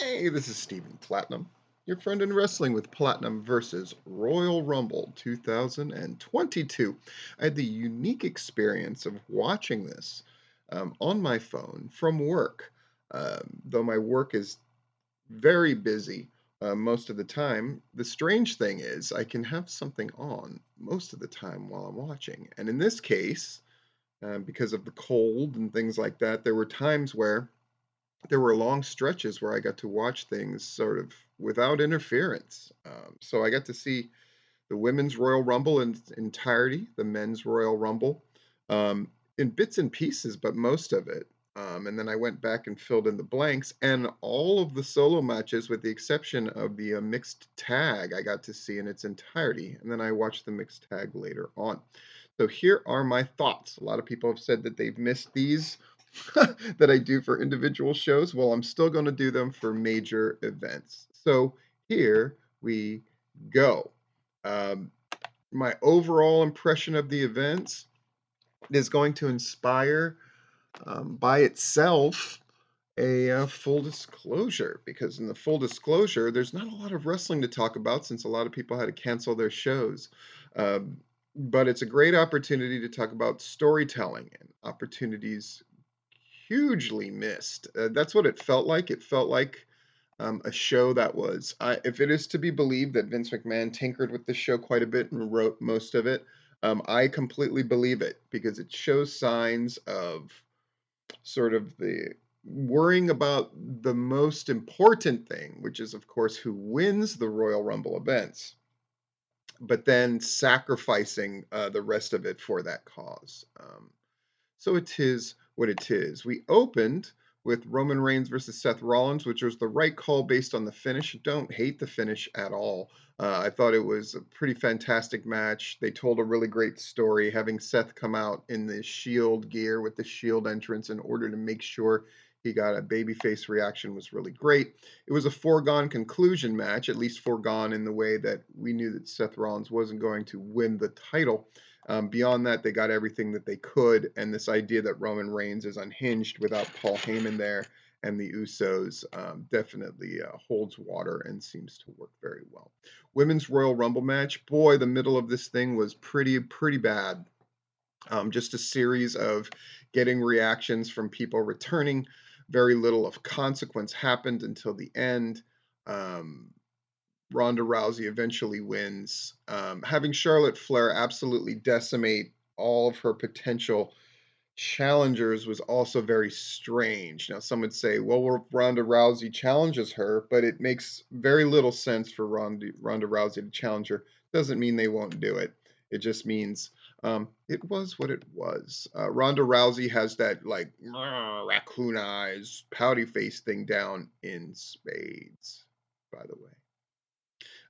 Hey, this is Stephen Platinum, your friend in wrestling with Platinum versus Royal Rumble 2022. I had the unique experience of watching this on my phone from work. Though my work is very busy most of the time, the strange thing is I can have something on most of the time while I'm watching. And in this case, because of the cold and things like that, there were times where there were long stretches where I got to watch things sort of without interference. So I got to see the women's Royal Rumble in its entirety, the men's Royal Rumble, in bits and pieces, but most of it. And then I went back and filled in the blanks, and all of the solo matches, with the exception of the mixed tag, I got to see in its entirety. And then I watched the mixed tag later on. So here are my thoughts. A lot of people have said that they've missed these that I do for individual shows. Well, I'm still going to do them for major events. So here we go. Um, my overall impression of the events is going to inspire by itself a full disclosure, because in the full disclosure, there's not a lot of wrestling to talk about since a lot of people had to cancel their shows. Um, but it's a great opportunity to talk about storytelling and opportunities hugely missed. That's what it felt like. It felt like a show that was, if it is to be believed that Vince McMahon tinkered with the show quite a bit and wrote most of it, I completely believe it because it shows signs of sort of the worrying about the most important thing, which is, of course, who wins the Royal Rumble events, but then sacrificing the rest of it for that cause. So it is what it is. We opened with Roman Reigns versus Seth Rollins, which was the right call based on the finish. Don't hate the finish at all. I thought it was a pretty fantastic match. They told a really great story, having Seth come out in the Shield gear with the Shield entrance in order to make sure he got a babyface reaction was really great. It was a foregone conclusion match, at least foregone in the way that we knew that Seth Rollins wasn't going to win the title. Beyond that, they got everything that they could, and this idea that Roman Reigns is unhinged without Paul Heyman there and the Usos definitely holds water and seems to work very well. Women's Royal Rumble match, boy, the middle of this thing was pretty bad. Just a series of getting reactions from people returning. Very little of consequence happened until the end. Um, Ronda Rousey eventually wins. Having Charlotte Flair absolutely decimate all of her potential challengers was also very strange. Now, some would say, well, Ronda Rousey challenges her, but it makes very little sense for Ronda Rousey to challenge her. Doesn't mean they won't do it. It just means it was what it was. Ronda Rousey has that like raccoon eyes, pouty face thing down in spades, by the way.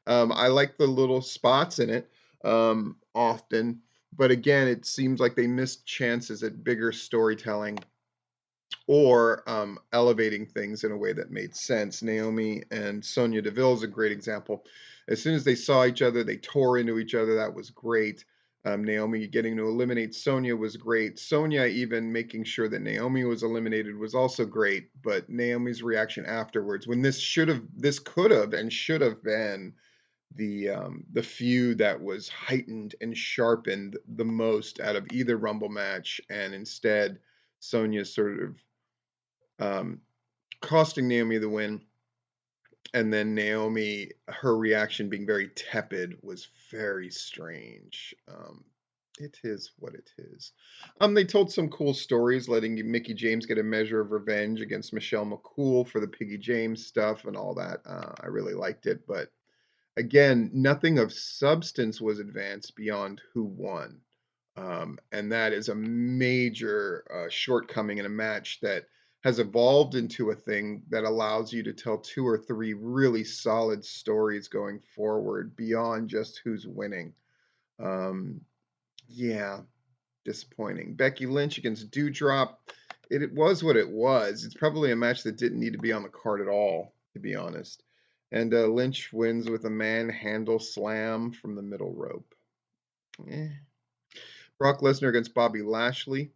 I like the little spots in it often, but again, it seems like they missed chances at bigger storytelling or elevating things in a way that made sense. Naomi and Sonya Deville is a great example. As soon as they saw each other, they tore into each other. That was great. Naomi getting to eliminate Sonya was great. Sonya even making sure that Naomi was eliminated was also great. But Naomi's reaction afterwards, when this could have, and should have been the feud that was heightened and sharpened the most out of either Rumble match, and instead Sonya sort of um, costing Naomi the win, and then Naomi, her reaction being very tepid was very strange. It is what it is. They told some cool stories, letting Mickey James get a measure of revenge against Michelle McCool for the Piggy James stuff and all that. I really liked it, but again, nothing of substance was advanced beyond who won. And that is a major shortcoming in a match that has evolved into a thing that allows you to tell two or three really solid stories going forward beyond just who's winning. Um, yeah, disappointing. Becky Lynch against Dewdrop. It was what it was. It's probably a match that didn't need to be on the card at all, to be honest. And Lynch wins with a manhandle slam from the middle rope. Eh. Brock Lesnar against Bobby Lashley.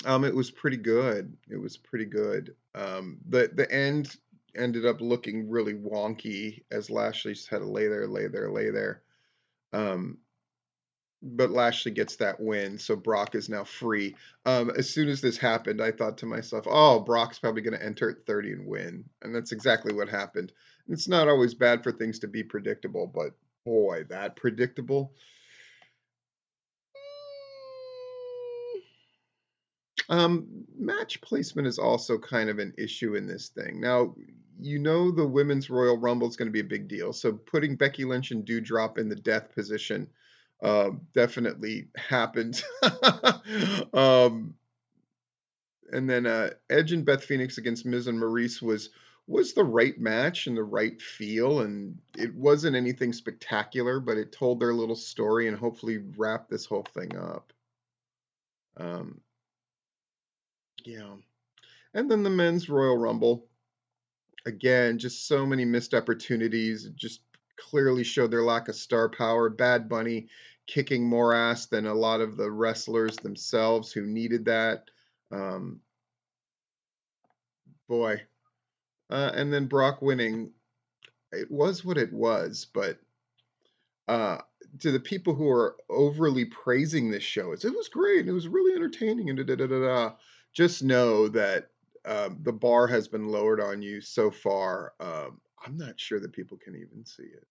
It was pretty good. It was pretty good. The end ended up looking really wonky as Lashley just had to lay there, lay there, lay there. Um, but Lashley gets that win, so Brock is now free. As soon as this happened, I thought to myself, "Oh, Brock's probably going to enter at 30 and win," and that's exactly what happened. It's not always bad for things to be predictable, but boy, that predictable. Match placement is also kind of an issue in this thing. Now, the Women's Royal Rumble is going to be a big deal. So putting Becky Lynch and Doudrop in the death position definitely happened. um, and then Edge and Beth Phoenix against Miz and Maurice was the right match and the right feel, and it wasn't anything spectacular, but it told their little story and hopefully wrapped this whole thing up. Um, yeah. And then the men's Royal Rumble. Again, just so many missed opportunities. Just clearly showed their lack of star power. Bad Bunny kicking more ass than a lot of the wrestlers themselves who needed that. Um, boy. And then Brock winning. It was what it was, but uh, to the people who are overly praising this show, it was great and it was really entertaining and da da da da. Da. Just know that the bar has been lowered on you so far. I'm not sure that people can even see it.